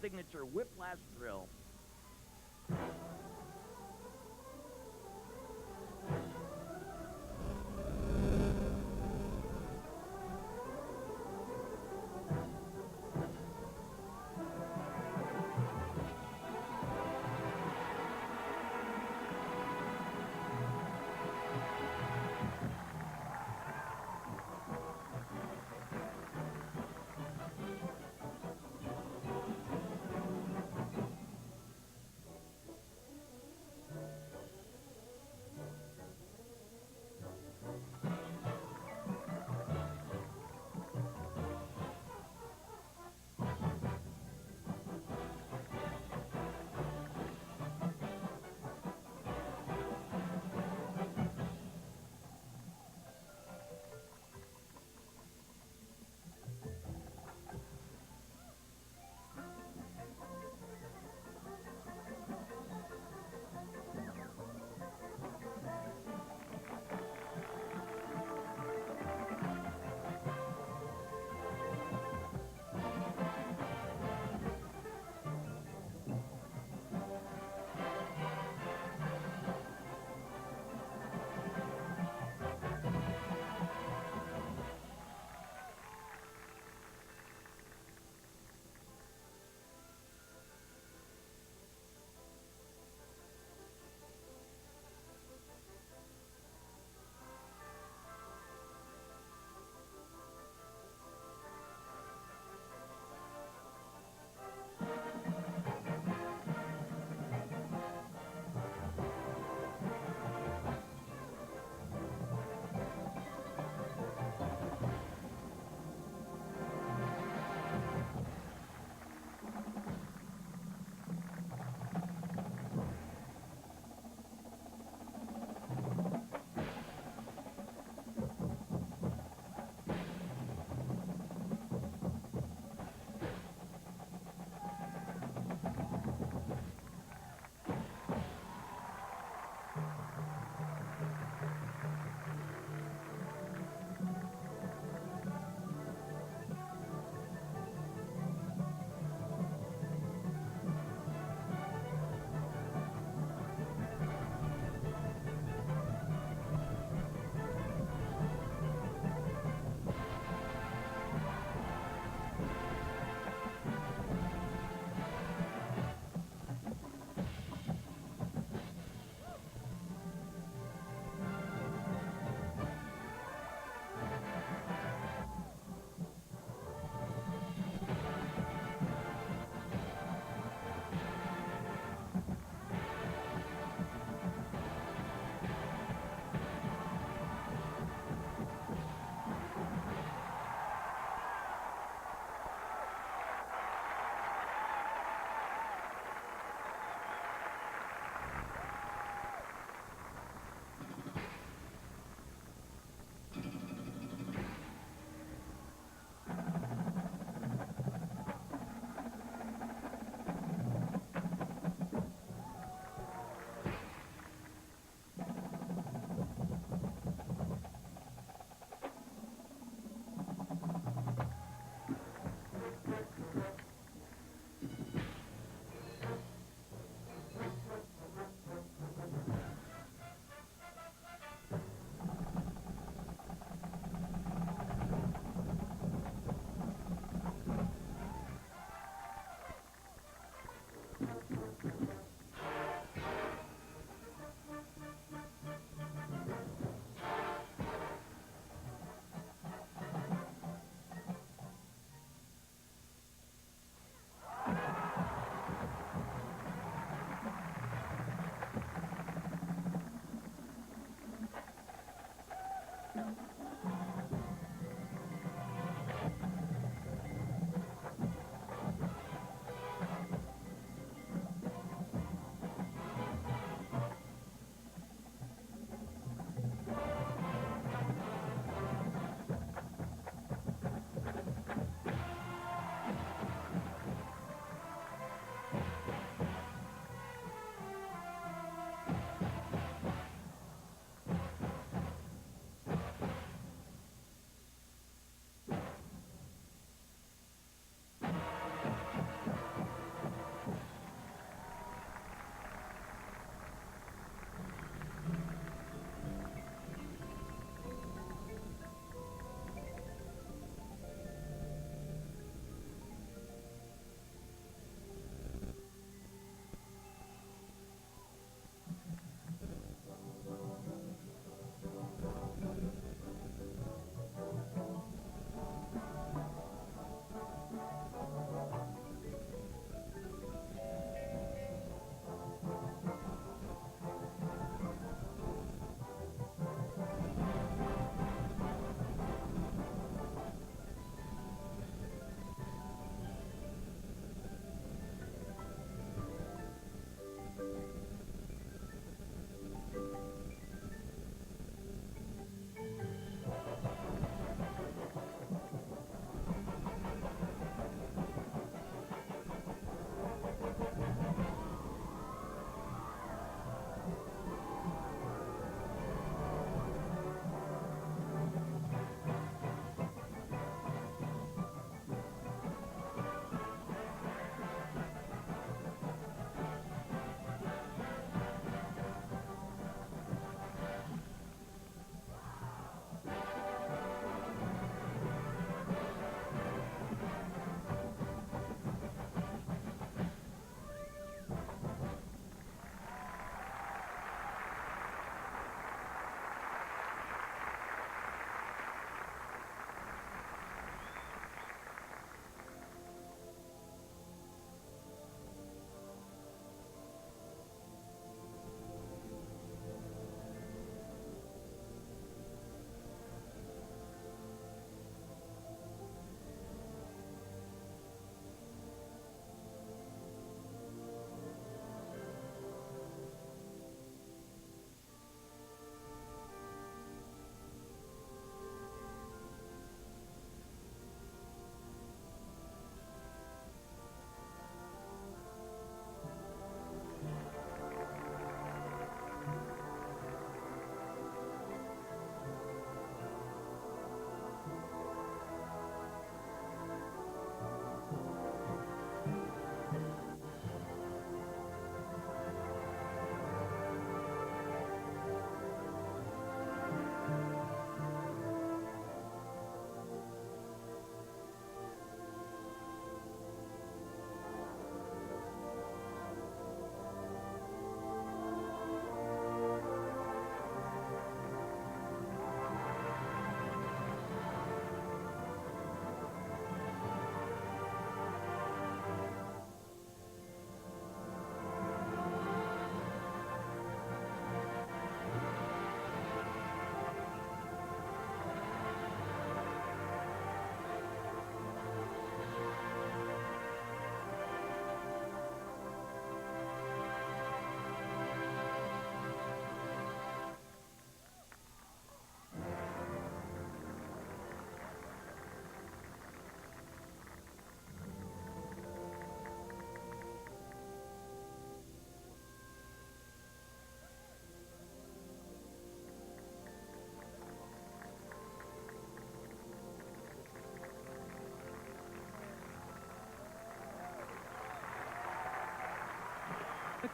signature whiplash drill.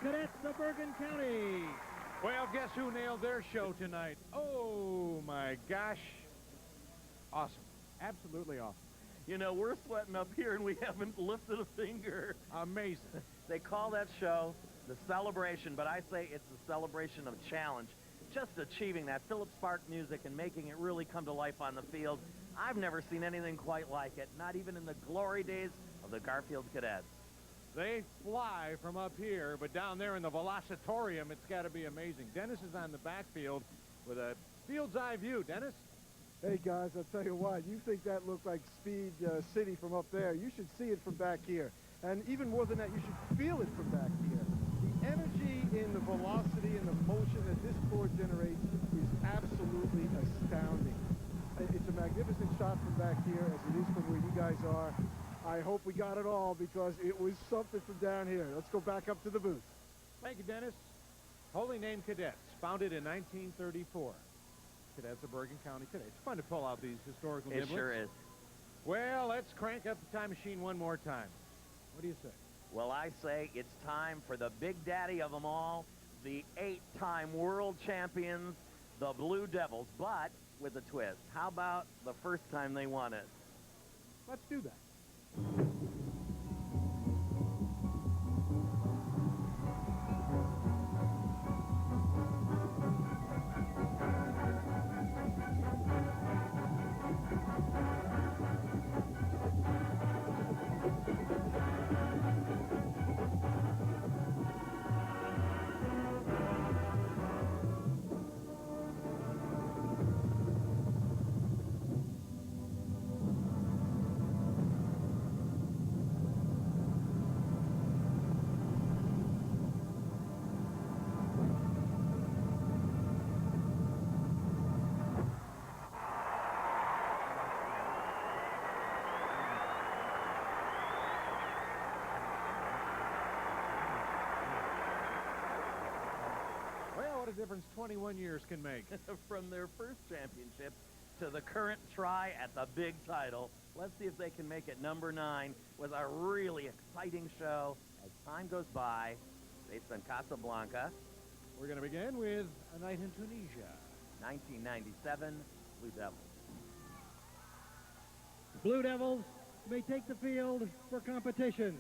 cadets of Bergen County. Well, guess who nailed their show tonight? Oh, my gosh. Awesome. Absolutely awesome. You know, we're sweating up here and we haven't lifted a finger. Amazing. They call that show the celebration, but I say it's the celebration of challenge. Just achieving that Philip Spark music and making it really come to life on the field. I've never seen anything quite like it, not even in the glory days of the Garfield Cadets. They fly from up here, but down there in the Velocitorium, it's got to be amazing. Dennis is on the backfield with a field's eye view. Dennis? Hey, guys, I'll tell you what. You think that looked like Speed City from up there. You should see it from back here. And even more than that, you should feel it from back here. The energy in the velocity and the motion that this court generates is absolutely astounding. It's a magnificent shot from back here, as it is from where you guys are. I hope we got it all, because it was something from down here. Let's go back up to the booth. Thank you, Dennis. Holy Name Cadets, founded in 1934. Cadets of Bergen County today. It's fun to pull out these historical It niblets. sure is. Well, let's crank up the time machine one more time. What do you say? Well, I say it's time for the big daddy of them all, the 8-time world champions, the Blue Devils, but with a twist. How about the first time they won it? Let's do that. What a difference 21 years can make. From their first championship to the current try at the big title. Let's see if they can make it number 9 with a really exciting show as time goes by. Based on Casablanca. We're going to begin with A Night in Tunisia. 1997, Blue Devils. Blue Devils may take the field for competition.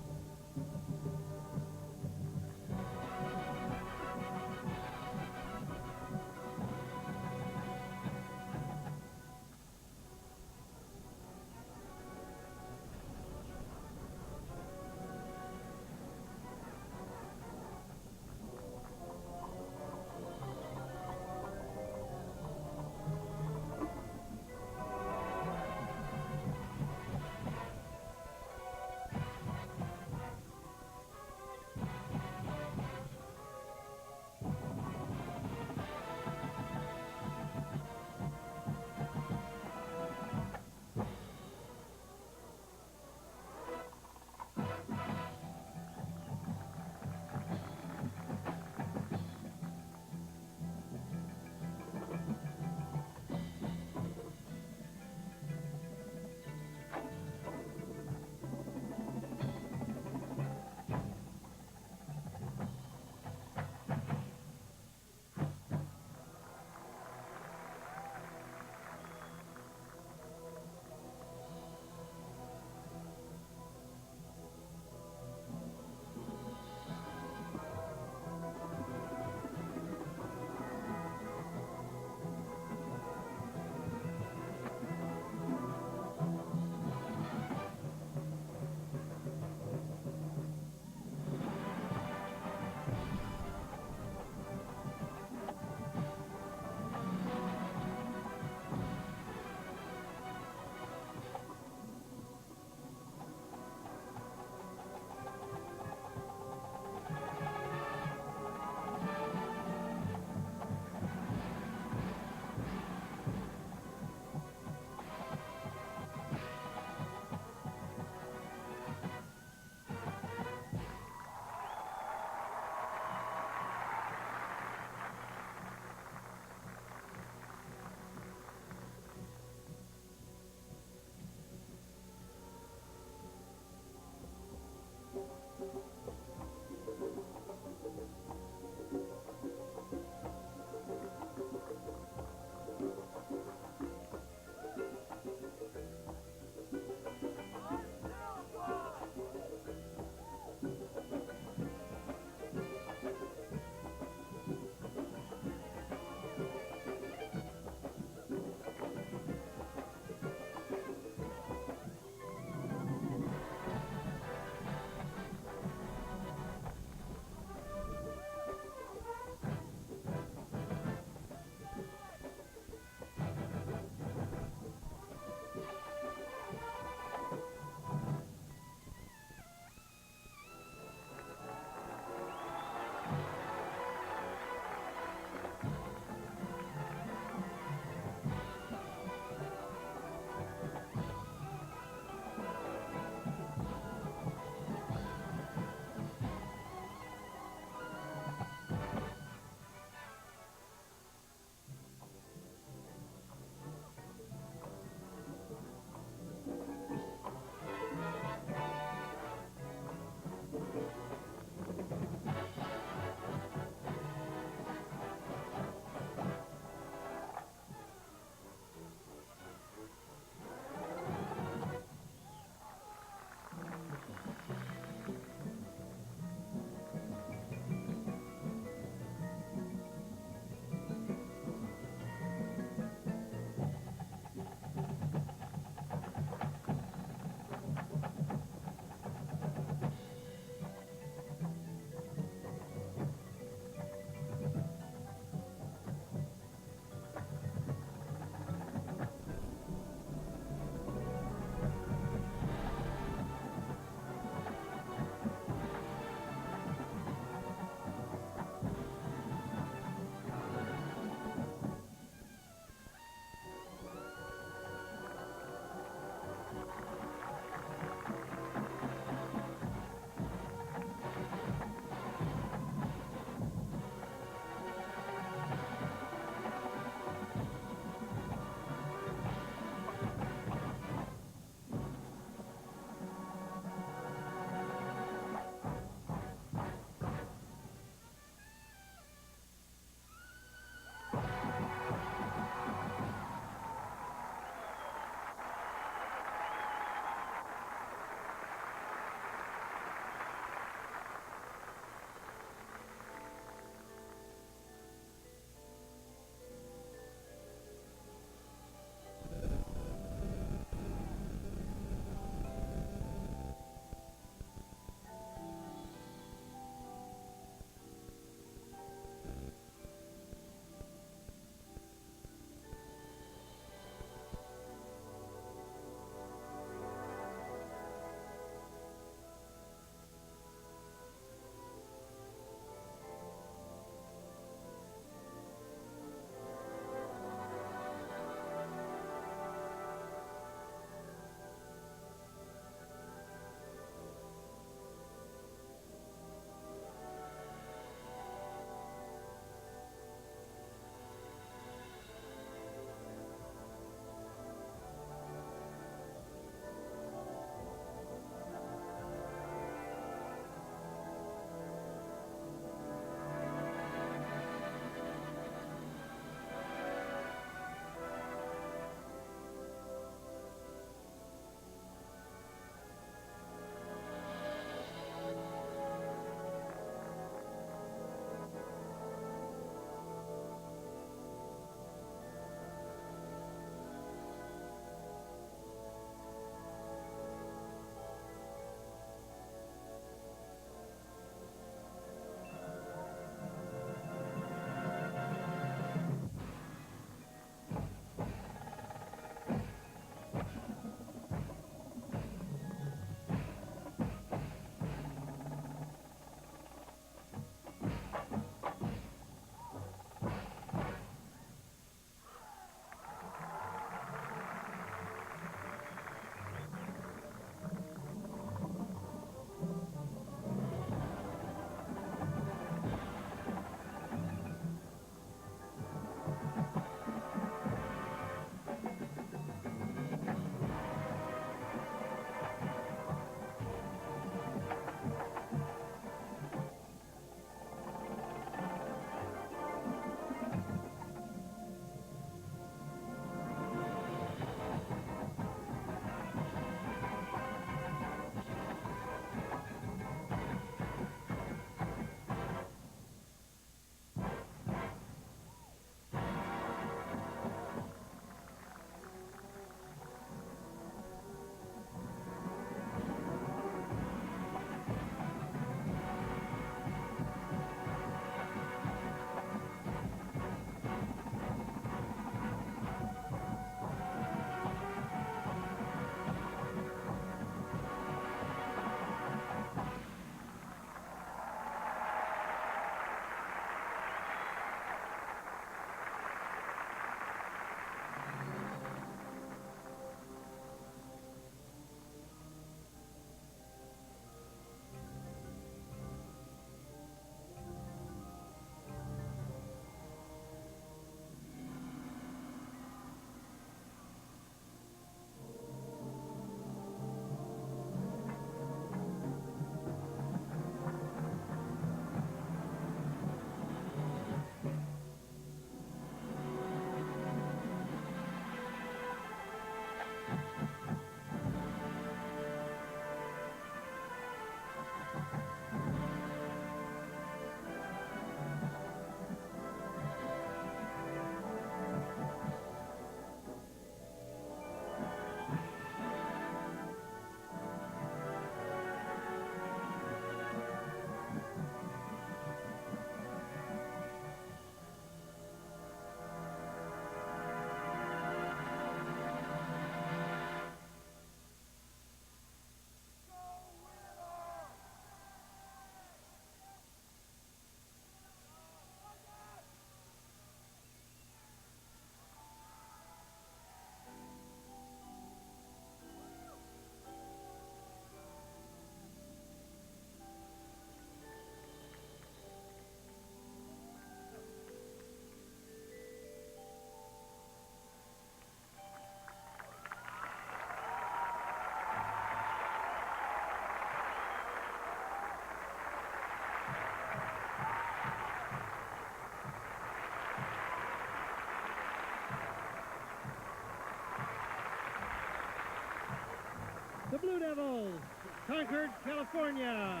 Blue Devils, Concord, California.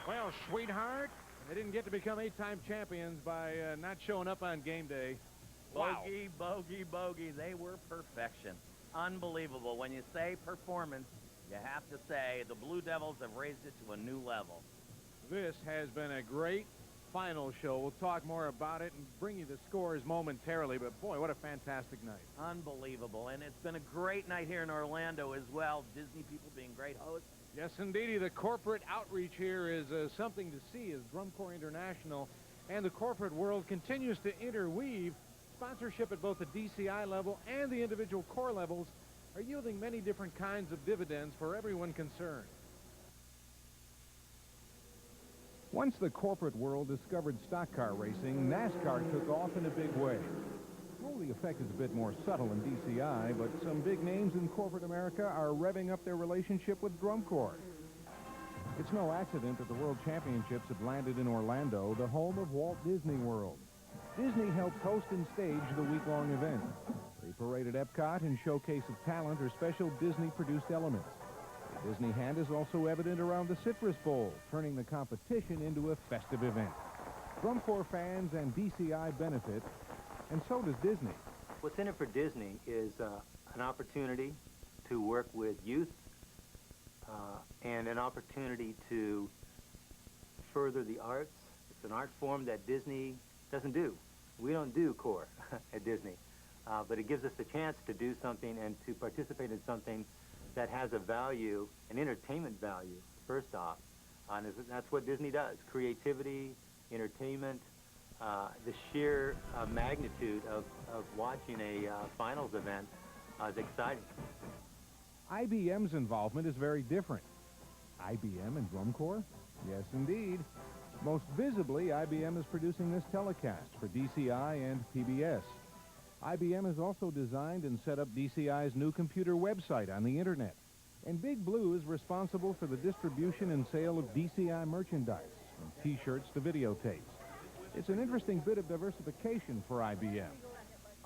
Well, sweetheart, they didn't get to become 8-time champions by not showing up on game day. Wow. Bogey, bogey, bogey. They were perfection. Unbelievable. When you say performance, you have to say the Blue Devils have raised it to a new level. This has been a great final show. We'll talk more about it and bring you the scores momentarily, but boy, what a fantastic night. Unbelievable. And it's been a great night here in Orlando as well. Disney people being great hosts. Yes, indeedy. The corporate outreach here is something to see as Drum Corps International and the corporate world continues to interweave. Sponsorship at both the DCI level and the individual corps levels are yielding many different kinds of dividends for everyone concerned. Once the corporate world discovered stock car racing, NASCAR took off in a big way. Oh, the effect is a bit more subtle in DCI, but some big names in corporate America are revving up their relationship with Drum Corps. It's no accident that the World Championships have landed in Orlando, the home of Walt Disney World. Disney helps host and stage the week-long event. They parade at Epcot and showcase of talent or special Disney-produced elements. The Disney hand is also evident around the Citrus Bowl, turning the competition into a festive event. Drum Corps fans and DCI benefit, and so does Disney. What's in it for Disney is an opportunity to work with youth and an opportunity to further the arts. It's an art form that Disney doesn't do. We don't do corps at Disney, but it gives us the chance to do something and to participate in something that has a value, an entertainment value, first off. And that's what Disney does. Creativity, entertainment, the sheer magnitude of watching a finals event is exciting. IBM's involvement is very different. IBM and Drum Corps? Yes, indeed. Most visibly, IBM is producing this telecast for DCI and PBS. IBM has also designed and set up DCI's new computer website on the internet. And Big Blue is responsible for the distribution and sale of DCI merchandise, from T-shirts to videotapes. It's an interesting bit of diversification for IBM.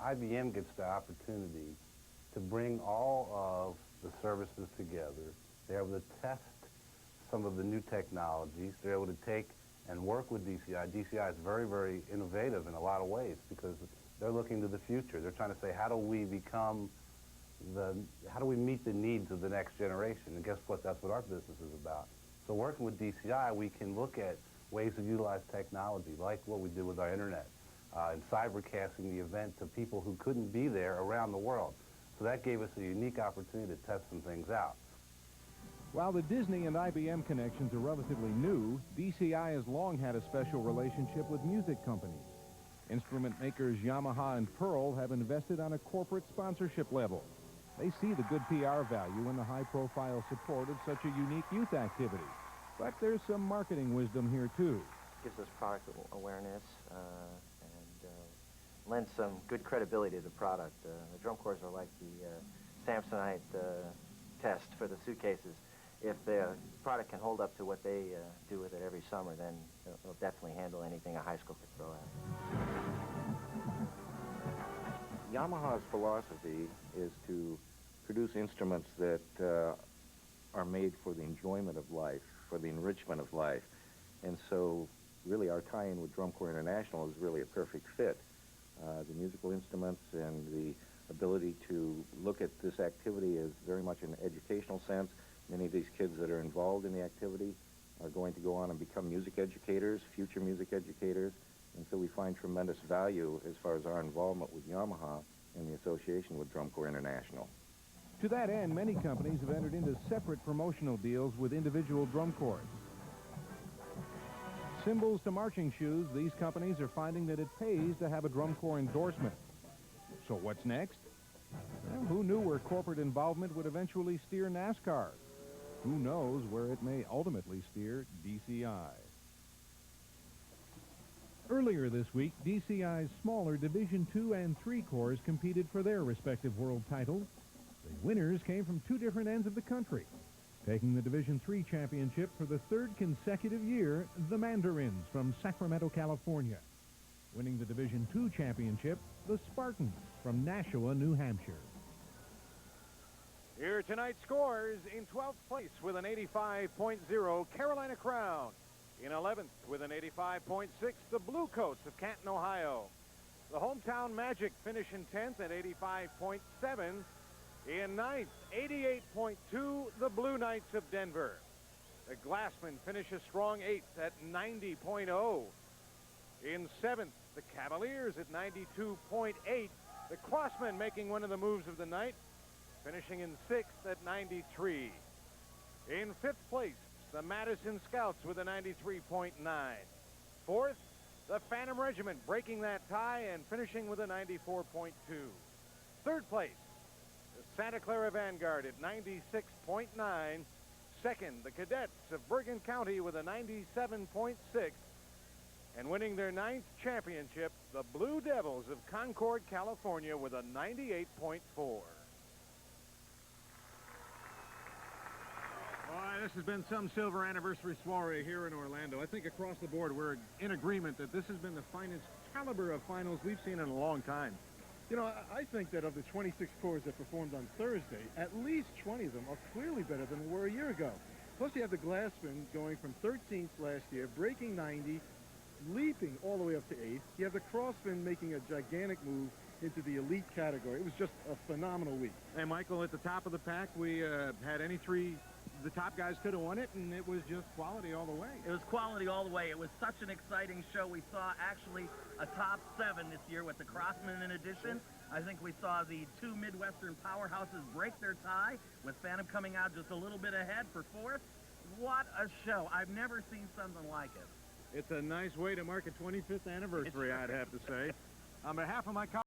IBM gets the opportunity to bring all of the services together. They're able to test some of the new technologies. They're able to take and work with DCI. DCI is very, very innovative in a lot of ways because they're looking to the future. They're trying to say, how do we meet the needs of the next generation? And guess what? That's what our business is about. So working with DCI, we can look at ways to utilize technology, like what we did with our internet, and cybercasting the event to people who couldn't be there around the world. So that gave us a unique opportunity to test some things out. While the Disney and IBM connections are relatively new, DCI has long had a special relationship with music companies. Instrument makers Yamaha and Pearl have invested on a corporate sponsorship level. They see the good PR value in the high-profile support of such a unique youth activity. But there's some marketing wisdom here, too. Gives us product awareness and lends some good credibility to the product. The drum corps are like the Samsonite test for the suitcases. If the product can hold up to what they do with it every summer, then it'll definitely handle anything a high school could throw at it. Yamaha's philosophy is to produce instruments that are made for the enjoyment of life, for the enrichment of life. And so really our tie-in with Drum Corps International is really a perfect fit. The musical instruments and the ability to look at this activity as very much an educational sense. Many of these kids that are involved in the activity are going to go on and become music educators, future music educators, and so we find tremendous value as far as our involvement with Yamaha and the association with Drum Corps International. To that end, many companies have entered into separate promotional deals with individual drum corps. Symbols to marching shoes, these companies are finding that it pays to have a drum corps endorsement. So what's next? Well, who knew where corporate involvement would eventually steer NASCAR? Who knows where it may ultimately steer DCI? Earlier this week, DCI's smaller Division II and III corps competed for their respective world titles. The winners came from two different ends of the country. Taking the Division III championship for the third consecutive year, the Mandarins from Sacramento, California. Winning the Division II championship, the Spartans from Nashua, New Hampshire. Here are tonight's scores. In 12th place with an 85.0, Carolina Crown. In 11th with an 85.6, the Blue Coats of Canton, Ohio. The Hometown Magic finish in 10th at 85.7. In 9th, 88.2, the Blue Knights of Denver. The Glassmen finish a strong 8th at 90.0. In 7th, the Cavaliers at 92.8. The Crossmen making one of the moves of the night, finishing in 6th at 93. In 5th place, the Madison Scouts with a 93.9. 4th, the Phantom Regiment breaking that tie and finishing with a 94.2. 3rd place, the Santa Clara Vanguard at 96.9. 2nd, the Cadets of Bergen County with a 97.6. And winning their 9th championship, the Blue Devils of Concord, California with a 98.4. Boy, this has been some silver anniversary soiree here in Orlando. I think across the board we're in agreement that this has been the finest caliber of finals we've seen in a long time. You know, I think that of the 26 corps that performed on Thursday, at least 20 of them are clearly better than they were a year ago. Plus, you have the Glassmen going from 13th last year, breaking 90, leaping all the way up to 8th. You have the Crossmen making a gigantic move into the elite category. It was just a phenomenal week. Hey, Michael, at the top of the pack, we had any three. The top guys could have won it, and it was just quality all the way. It was quality all the way. It was such an exciting show. We saw actually a top 7 this year with the Crossmen in addition. I think we saw the 2 Midwestern powerhouses break their tie, with Phantom coming out just a little bit ahead for 4th. What a show. I've never seen something like it. It's a nice way to mark a 25th anniversary, I'd have to say. On behalf of my colleagues,